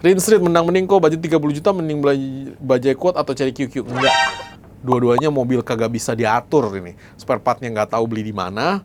Rin Street menang mending kok, budget 30 juta mending Bajaj Quad atau Cherry QQ. Enggak. Dua-duanya mobil kagak bisa diatur ini. Spare partnya nggak tahu beli di mana.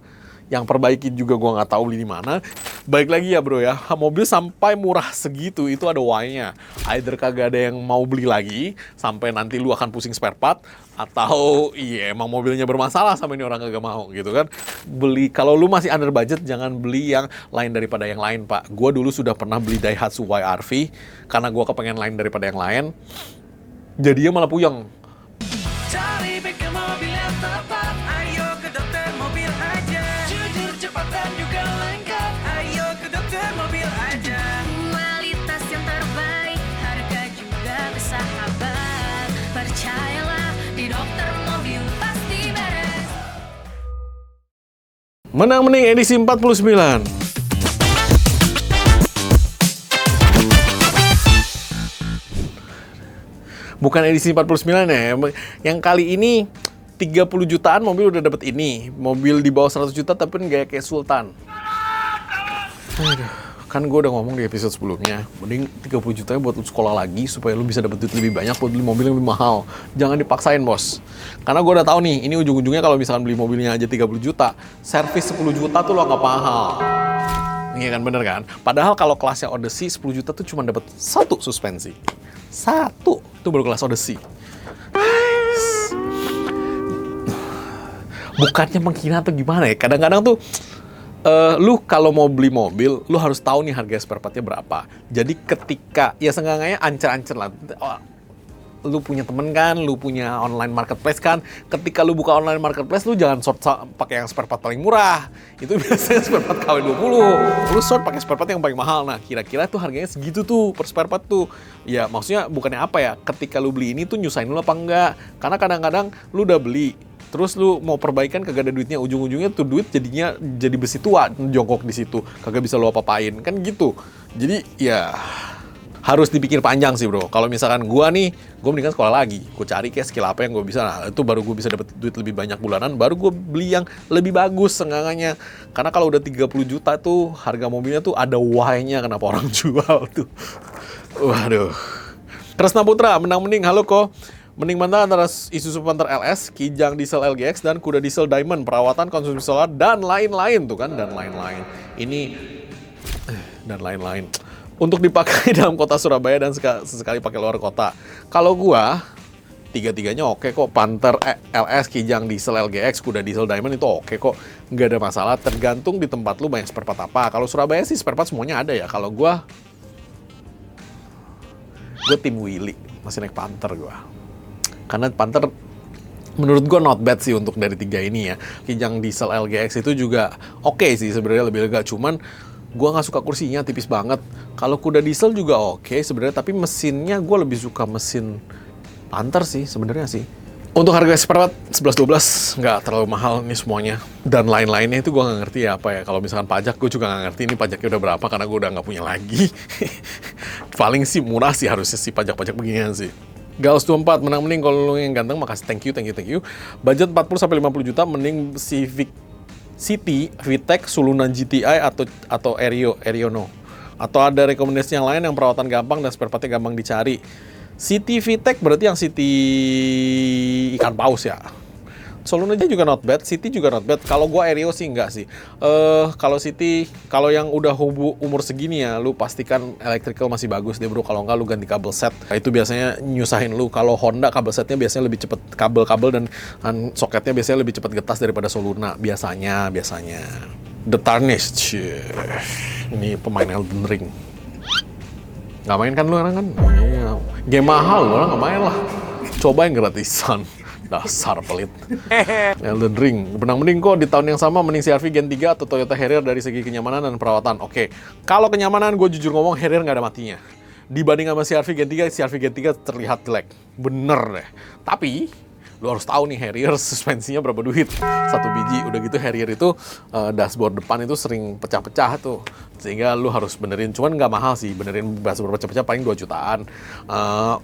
Yang perbaiki juga gua nggak tahu beli di mana. Baik lagi ya bro ya, mobil sampai murah segitu itu ada why-nya. Either kagak ada yang mau beli lagi, sampai nanti lu akan pusing spare part, atau iya emang mobilnya bermasalah sampai ini orang kagak mau gitu kan. Beli, kalau lu masih under budget jangan beli yang lain daripada yang lain pak. Gua dulu sudah pernah beli Daihatsu YRV, karena gua kepengen lain daripada yang lain. Jadinya malah puyeng. Cari bengkel mobil yang tepat, ayo ke Dokter Mobil aja. Jujur, cepat dan juga lengkap, ayo ke Dokter Mobil aja. Kualitas yang terbaik, harga juga bersahabat. Percayalah, di Dokter Mobil pasti beres. Menang mending edisi 49. Bukan edisi 49 ya. Yang kali ini 30 jutaan mobil udah dapet ini. Mobil di bawah 100 juta tapi gaya kayak Sultan. Aduh, kan gue udah ngomong di episode sebelumnya. Mending 30 jutanya buat lu sekolah lagi supaya lu bisa dapet duit lebih banyak buat beli mobil yang lebih mahal. Jangan dipaksain bos. Karena gue udah tahu nih, ini ujung-ujungnya kalau misalkan beli mobilnya aja 30 juta, servis 10 juta tuh lo anggap mahal. Iya kan, bener kan? Padahal kalau kelasnya Odyssey 10 juta tuh cuma dapat satu suspensi. Satu, itu baru kelas Odyssey. Bukannya menghina atau gimana ya? Kadang-kadang tuh, lu kalau mau beli mobil, lu harus tahu nih harga spare partnya berapa. Jadi ketika, ya seenggaknya ancer-ancer lah. Lu punya temen kan, lu punya online marketplace kan. Ketika lu buka online marketplace, lu jangan short pakai yang spare part paling murah. Itu biasanya spare part KW20. Lu short pakai spare part yang paling mahal. Nah, kira-kira tuh harganya segitu tuh per spare part tuh. Ya, maksudnya bukannya apa ya? Ketika lu beli ini tuh nyusahin lu apa enggak? Karena kadang-kadang lu udah beli, terus lu mau perbaikan kagak ada duitnya, ujung-ujungnya tuh duit jadinya jadi besi tua, jongkok di situ, kagak bisa lu apa-apain, kan gitu. Jadi ya harus dipikir panjang sih bro. Kalau misalkan gua nih, gua mendingan sekolah lagi, gua cari kayak skill apa yang gua bisa, nah itu baru gua bisa dapet duit lebih banyak bulanan, baru gua beli yang lebih bagus seenggaknya. Karena kalau udah 30 juta tuh harga mobilnya tuh ada why-nya kenapa orang jual tuh. Waduh. Kresna Putra, menang mending, halo kok. Mending mana antara Isuzu Panther LS, Kijang Diesel LGX, dan Kuda Diesel Diamond, perawatan, konsumsi solar, dan lain-lain tuh kan, dan lain-lain. Ini, dan lain-lain. Untuk dipakai dalam kota Surabaya dan sesekali pakai luar kota. Kalau gua, tiga-tiganya oke kok. Panther LS, Kijang Diesel LGX, Kuda Diesel Diamond itu oke kok. Nggak ada masalah, tergantung di tempat lu banyak spare part apa. Kalau Surabaya sih spare part semuanya ada ya. Kalau gua tim Willy, masih naik Panther gua. Karena Panther menurut gue not bad sih untuk dari tiga ini ya. Kijang Diesel LGX itu juga oke sih sebenarnya, lebih lega. Cuman gue nggak suka kursinya, tipis banget. Kalau Kuda Diesel juga oke sebenarnya, tapi mesinnya gue lebih suka mesin Panther sih sebenarnya sih. Untuk harga spare part 11-12 nggak terlalu mahal nih semuanya. Dan lain-lainnya itu gue nggak ngerti ya apa ya. Kalau misalkan pajak gue juga nggak ngerti ini pajaknya udah berapa, karena gue udah nggak punya lagi. Paling sih murah sih harusnya sih pajak-pajak beginian sih. Gauss 24, menang mending kalau lu yang ganteng, makasih, thank you. Budget 40-50 juta, mending Civic City, VTEC, Sulunan GTI atau Eriono. Atau ada rekomendasi yang lain yang perawatan gampang dan spare partnya gampang dicari. City VTEC berarti yang City ikan paus ya. Solunan aja juga not bad, City juga not bad. Kalau gua Aereo sih enggak sih. Kalau City, kalau yang udah umur segini ya, lu pastikan electrical masih bagus deh bro. Kalau enggak lu ganti kabel set. Nah, itu biasanya nyusahin lu. Kalau Honda kabel setnya biasanya lebih cepet, kabel-kabel dan soketnya biasanya lebih cepet getas daripada Soluna. Biasanya. The Tarnished. Ini pemain Elden Ring. Nggak main kan lu orang kan? Iya. Game mahal lu orang nggak main lah. Cobain gratisan. Dasar pelit. Elden Ring. Benang mending kok di tahun yang sama mending CR-V Gen 3 atau Toyota Harrier dari segi kenyamanan dan perawatan. Oke. Kalau kenyamanan gue jujur ngomong Harrier nggak ada matinya. Dibanding sama CR-V Gen 3, CR-V Gen 3 terlihat jelek. Bener deh. Tapi lu harus tahu nih Harrier suspensinya berapa duit. Satu biji. Udah gitu Harrier itu dashboard depan itu sering pecah-pecah tuh. Sehingga lu harus benerin. Cuman nggak mahal sih. Benerin dashboard pecah-pecah paling 2 jutaan.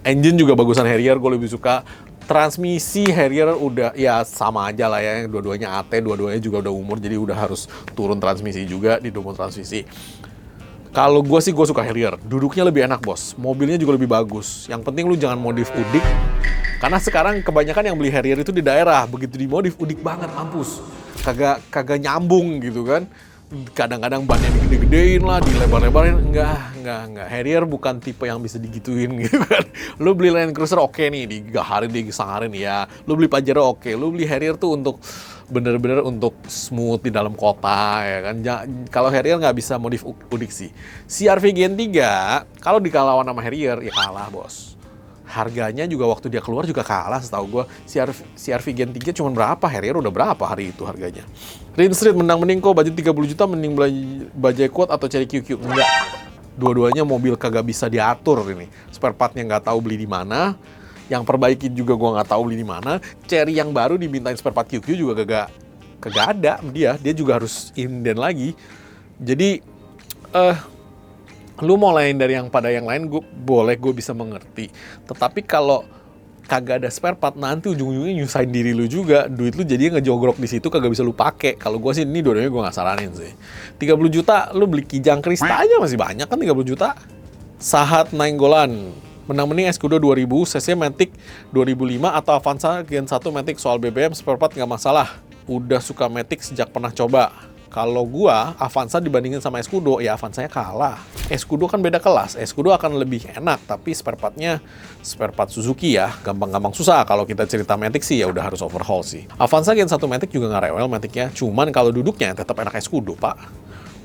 Engine juga bagusan Harrier. Gue lebih suka. Transmisi Harrier udah ya sama aja lah ya, dua-duanya AT, dua-duanya juga udah umur, jadi udah harus turun transmisi juga di dumo transmisi. Kalau gue sih gue suka Harrier, duduknya lebih enak bos, mobilnya juga lebih bagus. Yang penting lu jangan modif udik, karena sekarang kebanyakan yang beli Harrier itu di daerah, begitu dimodif udik banget, mampus. Kagak nyambung gitu kan. Kadang-kadang bannya digede-gedein lah, dilebar-lebarin. Enggak. Harrier bukan tipe yang bisa digituin gitu kan. Lu beli Land Cruiser oke nih, digaharin, disangarin ya. Lu beli Pajero oke. Lu beli Harrier tuh untuk bener-bener untuk smooth di dalam kota ya kan. Kalau Harrier nggak bisa modif udik sih. CR-V Gen 3 kalau dikalawan sama Harrier ya kalah bos. Harganya juga waktu dia keluar juga kalah setahu gue. CR-V Gen 3 cuma berapa, Harrier udah berapa hari itu harganya. Rin Street mending kok budget 30 juta mending Bajaj Quad atau Cherry QQ. Enggak. Dua-duanya mobil kagak bisa diatur ini. Spare partnya nggak tahu beli di mana. Yang perbaiki juga gue nggak tahu beli di mana. Cherry yang baru dimintain spare part QQ juga kagak ada dia juga harus inden lagi. Jadi lu mau lain dari yang lain gue bisa mengerti. Tetapi kalau kagak ada spare part nanti ujung-ujungnya nyusahin diri lu juga. Duit lu jadinya ngejogrok di situ kagak bisa lu pakai. Kalau gue sih ini dua-duanya gue nggak saranin sih. 30 juta lu beli Kijang Krista aja masih banyak kan 30 juta. Sahat Nainggolan menang-menang Escudo 2000, CC Matic 2005 atau Avanza Gen 1 Matic. Soal BBM spare part nggak masalah. Udah suka Matic sejak pernah coba. Kalau gua Avanza dibandingin sama Escudo, ya Avanzanya kalah. Escudo kan beda kelas. Escudo akan lebih enak, tapi spare partnya spare part Suzuki ya, gampang-gampang susah. Kalau kita cerita Matic sih ya udah harus overhaul sih. Avanza Gen 1 Matic juga nggak rewel Maticnya, cuman kalau duduknya tetap enak Escudo, Pak.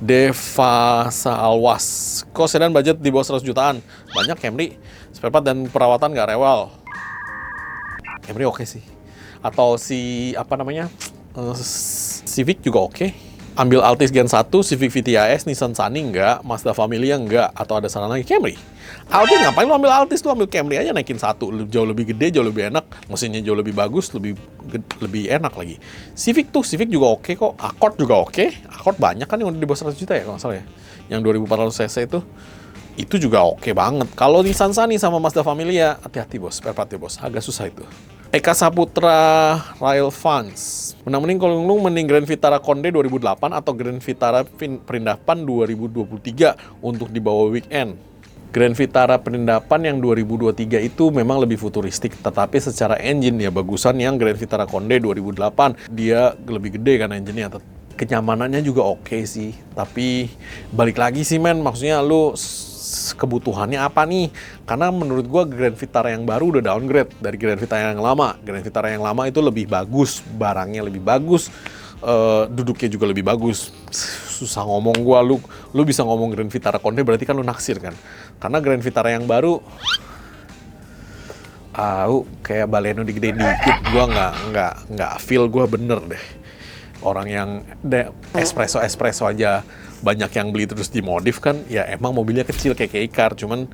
Deva Salwas, kok sedan budget di bawah 100 jutaan? Banyak Camry, spare part dan perawatan nggak rewel. Camry oke sih. Atau Civic juga oke. Ambil Altis Gen 1, Civic VTIS, Nissan Sunny enggak, Mazda Familia enggak, atau ada saran lagi Camry. Altis ngapain lu ambil Altis, lu ambil Camry aja naikin satu, jauh lebih gede, jauh lebih enak, mesinnya jauh lebih bagus, lebih enak lagi. Civic juga oke kok, Accord juga oke. Accord banyak kan yang udah di bawah 100 juta ya kalau nggak salah ya. Yang 2400 cc itu juga oke banget. Kalau Nissan Sunny sama Mazda Familia, hati-hati bos, spare part ya bos, agak susah itu. Eka Saputra Rail Funds menang-menang kolong mending Grand Vitara Conde 2008 atau Grand Vitara Perindapan 2023 untuk dibawa weekend. Grand Vitara Perindapan yang 2023 itu memang lebih futuristik, tetapi secara engine ya bagusan yang Grand Vitara Conde 2008. Dia lebih gede kan engine-nya. Kenyamanannya juga oke sih, tapi balik lagi sih men, maksudnya lu kebutuhannya apa nih? Karena menurut gua Grand Vitara yang baru udah downgrade dari Grand Vitara yang lama. Grand Vitara yang lama itu lebih bagus, barangnya lebih bagus, duduknya juga lebih bagus. Susah ngomong gua, lu bisa ngomong Grand Vitara Conde berarti kan lu naksir kan? Karena Grand Vitara yang baru kayak Baleno digedein dikit, gua nggak feel gua bener deh. Orang yang espresso aja banyak yang beli terus dimodif kan, ya emang mobilnya kecil kayak Car, cuman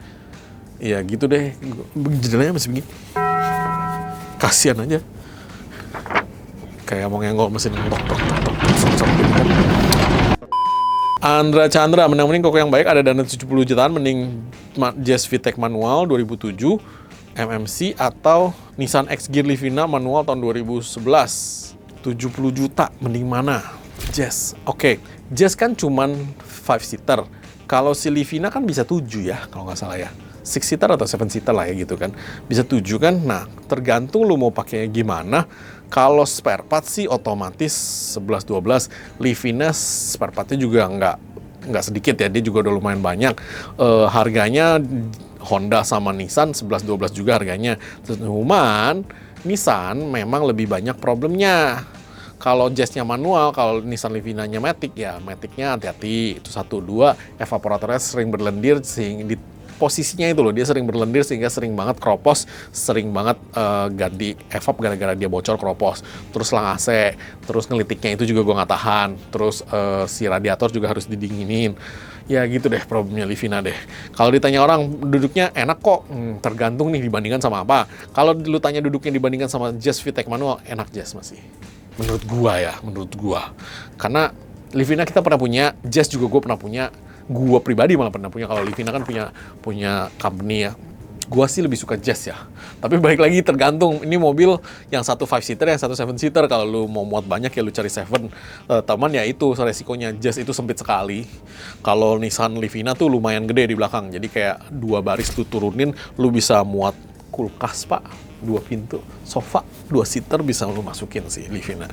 ya gitu deh, jendelanya masih begini, kasian aja, kayak mau nyenggol mesin tok gitu kan. Andra Chandra menang-menang kok yang baik ada dana 70 jutaan mending Jazz VTEC manual 2007 MMC atau Nissan X-Gear Livina manual tahun 2011. 70 juta mending mana? Jazz. Oke. Jazz kan cuman 5-seater. Kalau si Livina kan bisa 7 ya, kalau nggak salah ya. 6-seater atau 7-seater lah ya gitu kan. Bisa 7 kan. Nah, tergantung lu mau pakai gimana. Kalau spare part sih otomatis 11-12. Livina spare partnya juga nggak sedikit ya. Dia juga udah lumayan banyak. Harganya Honda sama Nissan 11-12 juga harganya. Cuman Nissan memang lebih banyak problemnya. Kalau Jazz-nya manual, kalau Nissan Livina-nya Matic, ya Matic-nya hati-hati. Itu 1-2, evaporatornya sering berlendir, sehingga di posisinya itu loh, dia sering berlendir sehingga sering banget kropos, sering banget ganti evap gara-gara dia bocor kropos. Terus selang AC, terus ngelitiknya itu juga gue nggak tahan. Terus si radiator juga harus didinginin. Ya gitu deh problemnya Livina deh. Kalau ditanya orang duduknya enak kok, tergantung nih dibandingkan sama apa. Kalau lu tanya duduknya dibandingkan sama Jazz VTEC manual, enak Jazz masih. Menurut gua. Karena Livina kita pernah punya, Jazz juga gua pernah punya. Gua pribadi malah pernah punya. Kalau Livina kan punya company ya. Gua sih lebih suka Jazz ya. Tapi balik lagi tergantung. Ini mobil yang satu 5-seater, yang satu 7-seater. Kalau lu mau muat banyak ya lu cari 7. Teman ya itu resikonya. Jazz itu sempit sekali. Kalau Nissan Livina tuh lumayan gede di belakang. Jadi kayak 2 baris tuh turunin, lu bisa muat kulkas pak, 2 pintu, sofa, 2-seater bisa lu masukin sih Livina.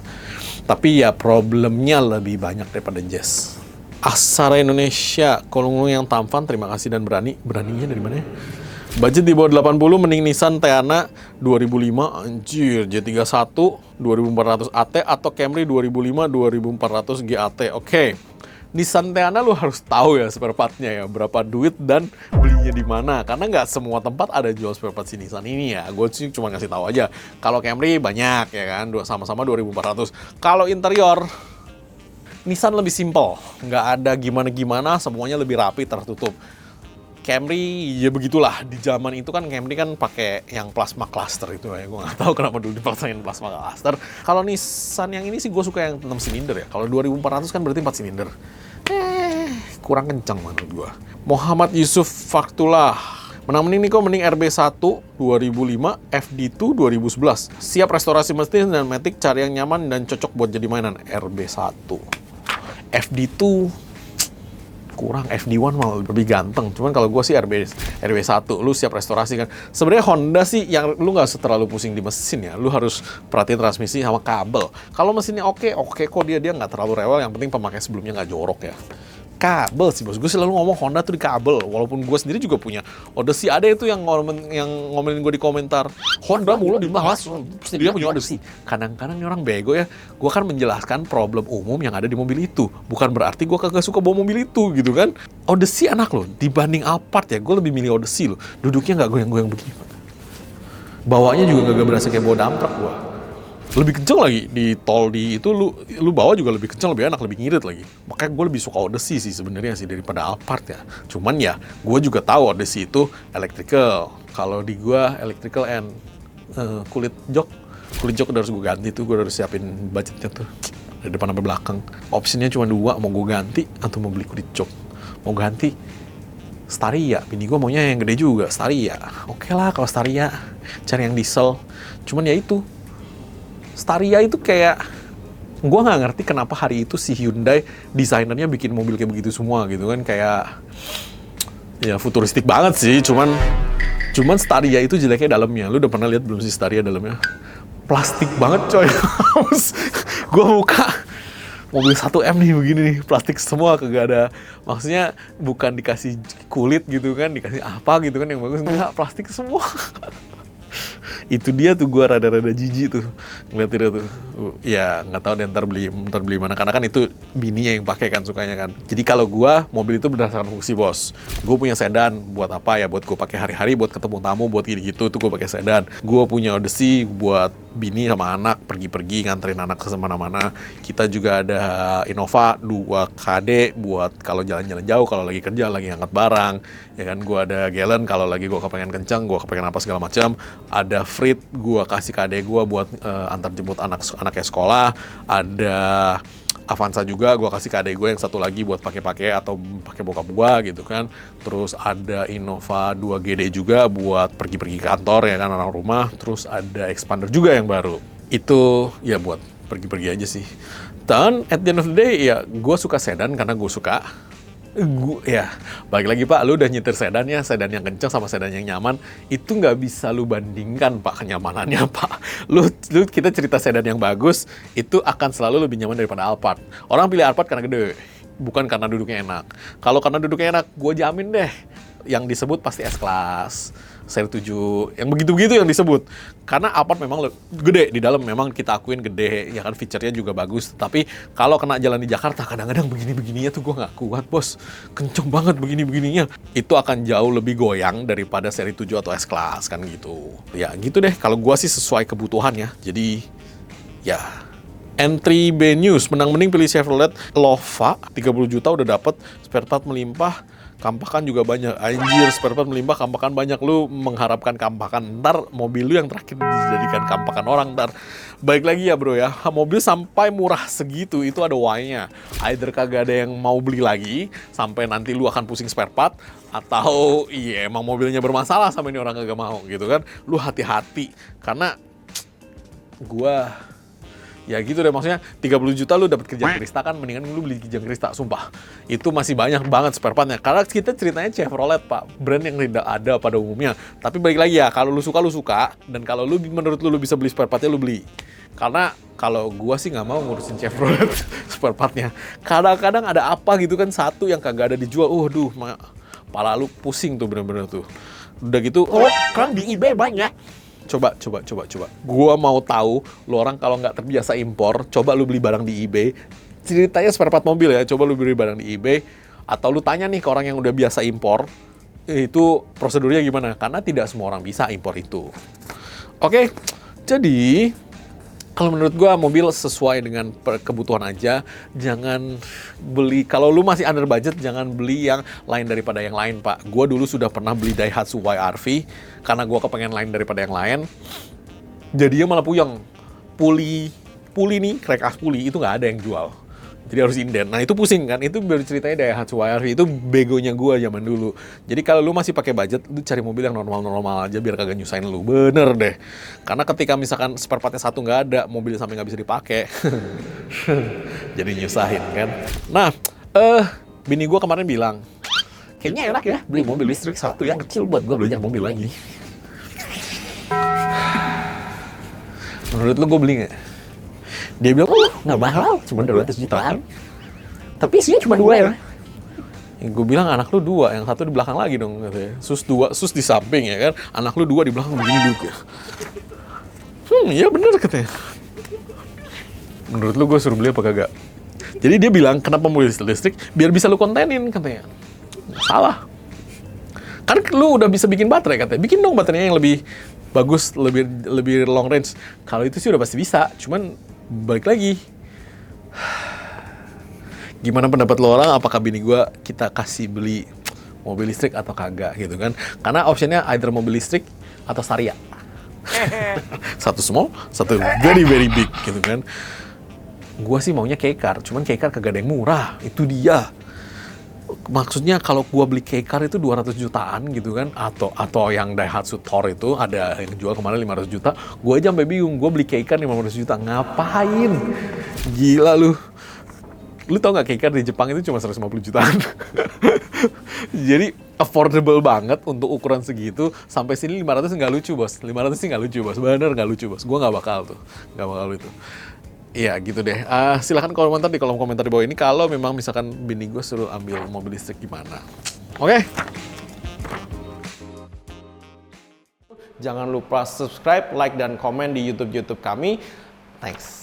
Tapi ya problemnya lebih banyak daripada Jazz. Aksara Indonesia, kalau ngomong yang tampan, terima kasih dan berani. Beraninya dari mana ya? Budget di bawah 80 mending Nissan Teana 2005 anjir J31 2400 AT atau Camry 2005 2400 GAT. Oke. Nissan Teana lu harus tahu ya spare partnya ya, berapa duit dan belinya di mana. Karena nggak semua tempat ada jual spare part si Nissan ini ya. Gue sih cuma ngasih tahu aja. Kalau Camry banyak ya kan, sama-sama 2400. Kalau interior Nissan lebih simple, nggak ada gimana-gimana, semuanya lebih rapi, tertutup. Camry ya begitulah, di zaman itu kan Camry kan pakai yang plasma cluster itu ya, gue nggak tahu kenapa dulu dipasangin plasma cluster. Kalau Nissan yang ini sih gue suka yang 6 silinder ya, kalau 2400 kan berarti 4 silinder. Kurang kencang menurut gue. Muhammad Yusuf Faktullah, mending nih kok mending RB1 2005, FD2 2011. Siap restorasi mesin dan matic, cari yang nyaman dan cocok buat jadi mainan. RB1. FD2 kurang, FD1 malah lebih ganteng. Cuman kalau gue sih RB1, lu siap restorasi kan. Sebenarnya Honda sih yang lu nggak terlalu pusing di mesin ya. Lu harus perhatiin transmisi sama kabel. Kalau mesinnya oke kok dia nggak terlalu rewel. Yang penting pemakai sebelumnya nggak jorok ya. Kabel sih bos, gue selalu ngomong Honda tuh di kabel. Walaupun gue sendiri juga punya Odyssey, ada itu yang ngomelin gue di komentar, Honda mulu dibahas, dia punya Odyssey. Kadang-kadang ini orang bego ya. Gue kan menjelaskan problem umum yang ada di mobil itu, bukan berarti gue kagak suka bawa mobil itu gitu kan. Odyssey anak lo, dibanding Alphard ya, gue lebih milih Odyssey lo. Duduknya nggak goyang-goyang begini, bawanya juga gak berasa kayak bawa dump truck gue. Lebih kenceng lagi di tol di itu, lu bawa juga lebih kenceng, lebih enak, lebih ngirit lagi. Makanya gue lebih suka Odyssey sih sebenarnya sih daripada Alphard ya. Cuman ya gue juga tahu Odyssey itu electrical. Kalau di gue electrical and kulit jok udah harus gue ganti tuh, gue harus siapin budgetnya tuh dari depan sampai belakang. Opsinya cuma 2, mau gue ganti atau mau beli kulit jok. Mau ganti Staria, bini gue maunya yang gede juga, Staria. Oke lah kalau Staria, cari yang diesel. Cuman ya itu, Staria itu kayak, gue nggak ngerti kenapa hari itu si Hyundai desainernya bikin mobil kayak begitu semua gitu kan, kayak ya futuristik banget sih. Cuman Staria itu jeleknya dalamnya. Lu udah pernah lihat belum sih Staria dalamnya? Plastik banget coy. Gue buka mobil 1M nih begini nih, plastik semua, kagak ada, maksudnya bukan dikasih kulit gitu kan, dikasih apa gitu kan yang bagus, enggak, plastik semua. Itu dia tuh, gue rada-rada jijik tuh ngeliatin tuh. Ya nggak tahu deh ntar beli mana, karena kan itu bininya yang pakai kan, sukanya kan. Jadi kalau gue mobil itu berdasarkan fungsi bos. Gue punya sedan buat apa ya, buat gue pakai hari-hari, buat ketemu tamu, buat gitu-gitu tuh gue pakai sedan. Gue punya Odyssey buat bini sama anak pergi-pergi nganterin anak ke mana-mana. Kita juga ada Innova 2KD buat kalau jalan-jalan jauh, kalau lagi kerja, lagi angkat barang ya kan. Gue ada Gallon kalau lagi gue kepengen kencang, gue kepengen apa segala macam. Ada Frit gue kasih ke adek gue buat antar jemput anaknya sekolah. Ada Avanza juga gue kasih ke adek gue yang satu lagi buat pakai atau pakai bokap gue gitu kan. Terus ada Innova 2GD juga buat pergi-pergi kantor ya kan, orang rumah. Terus ada Expander juga yang baru. Itu ya buat pergi-pergi aja sih. Dan at the end of the day ya gue suka sedan karena gue suka. Ya, balik lagi Pak, lu udah nyetir sedannya, sedan yang kencang sama sedan yang nyaman, itu nggak bisa lu bandingkan Pak kenyamanannya Pak. Kita cerita sedan yang bagus, itu akan selalu lebih nyaman daripada Alphard. Orang pilih Alphard karena gede, bukan karena duduknya enak. Kalau karena duduknya enak, gue jamin deh, yang disebut pasti S-Class, seri 7, yang begitu-begitu yang disebut. Karena Alphard memang gede, di dalam memang kita akuin gede, ya kan, feature-nya juga bagus. Tapi kalau kena jalan di Jakarta, kadang-kadang begini-begininya tuh gue nggak kuat bos. Kenceng banget begini-begininya. Itu akan jauh lebih goyang daripada seri 7 atau S-Class kan gitu. Ya gitu deh, kalau gue sih sesuai kebutuhan ya. Jadi ya, N3B News, mending pilih Chevrolet Lova, 30 juta udah dapet spare part melimpah. Kampakan juga banyak. Anjir, spare part melimpah, kampakan banyak. Lu mengharapkan kampakan, ntar mobil lu yang terakhir dijadikan kampakan orang ntar. Baik lagi ya bro ya, mobil sampai murah segitu itu ada why-nya. Either kagak ada yang mau beli lagi, sampai nanti lu akan pusing spare part, atau iya emang mobilnya bermasalah sampai ini orang kagak mau gitu kan. Lu hati-hati, karena gua ya gitu deh, maksudnya 30 juta lu dapat Kijang Krista kan, mendingan lu beli Kijang Krista, sumpah. Itu masih banyak banget spare partnya. Karena kita ceritanya Chevrolet, Pak. Brand yang tidak ada pada umumnya. Tapi balik lagi ya, kalau lu suka. Dan kalau lu menurut lu bisa beli spare partnya, lu beli. Karena kalau gua sih nggak mau ngurusin Chevrolet spare partnya. Kadang-kadang ada apa gitu kan, satu yang kagak ada dijual. Pala lu pusing tuh bener-bener tuh. Udah gitu, kan di eBay banyak. Coba. Gua mau tahu, lu orang kalau nggak terbiasa impor, coba lu beli barang di eBay. Ceritanya spare part mobil ya, coba lu beli barang di eBay. Atau lu tanya nih ke orang yang udah biasa impor, itu prosedurnya gimana? Karena tidak semua orang bisa impor itu. Oke, jadi kalau menurut gua mobil sesuai dengan kebutuhan aja. Jangan beli, kalau lu masih under budget, jangan beli yang lain daripada yang lain, Pak. Gua dulu sudah pernah beli Daihatsu YRV karena gua kepengen lain daripada yang lain. Jadinya malah puyeng. Puli nih, crack as puli itu nggak ada yang jual. Jadi harus inden. Nah itu pusing kan, itu baru ceritanya Daihatsu YRV, itu begonya gua zaman dulu. Jadi kalau lu masih pakai budget, lu cari mobil yang normal-normal aja biar kagak nyusahin lu, bener deh. Karena ketika misalkan spare partnya satu nggak ada, mobil sampai nggak bisa dipakai, jadi nyusahin kan. Nah, bini gua kemarin bilang, kayaknya enak ya beli mobil listrik satu yang kecil buat gua belajar mobil lagi. Menurut lu gua beli nggak? Dia bilang, nggak mahal, cuma 200 jutaan. Tapi isinya cuma 2 ya. Gue bilang, anak lu 2, yang satu di belakang lagi dong. Katanya. Sus di samping ya kan. Anak lu 2 di belakang begini juga. Ya bener katanya. Menurut lu gue suruh beli apa kagak? Jadi dia bilang, kenapa mobil listrik? Biar bisa lu kontenin katanya. Salah. Kan lu udah bisa bikin baterai katanya. Bikin dong baterainya yang lebih bagus, lebih long range. Kalau itu sih udah pasti bisa. Cuman balik lagi, gimana pendapat lo orang? Apakah bini gue kita kasih beli mobil listrik atau kagak gitu kan? Karena optionnya either mobil listrik atau Saria. Satu small, satu very very big gitu kan. Gue sih maunya K-Car, cuman K-Car kagak ada yang murah, itu dia. Maksudnya kalau gua beli K-Car itu 200 jutaan gitu kan, atau yang Daihatsu Thor itu ada yang jual kemarin 500 juta. Gua aja sampai bingung, gua beli K-Car 500 juta ngapain? Gila lu. Lu tau gak K-Car di Jepang itu cuma 150 jutaan. Jadi affordable banget untuk ukuran segitu. Sampai sini 500 nggak lucu bos. 500 sih nggak lucu bos, bener nggak lucu bos. Gua nggak bakal itu. Iya gitu deh. Silahkan komentar di kolom komentar di bawah ini kalau memang misalkan bini gue suruh ambil mobil listrik gimana. Oke? Jangan lupa subscribe, like, dan komen di YouTube kami. Thanks.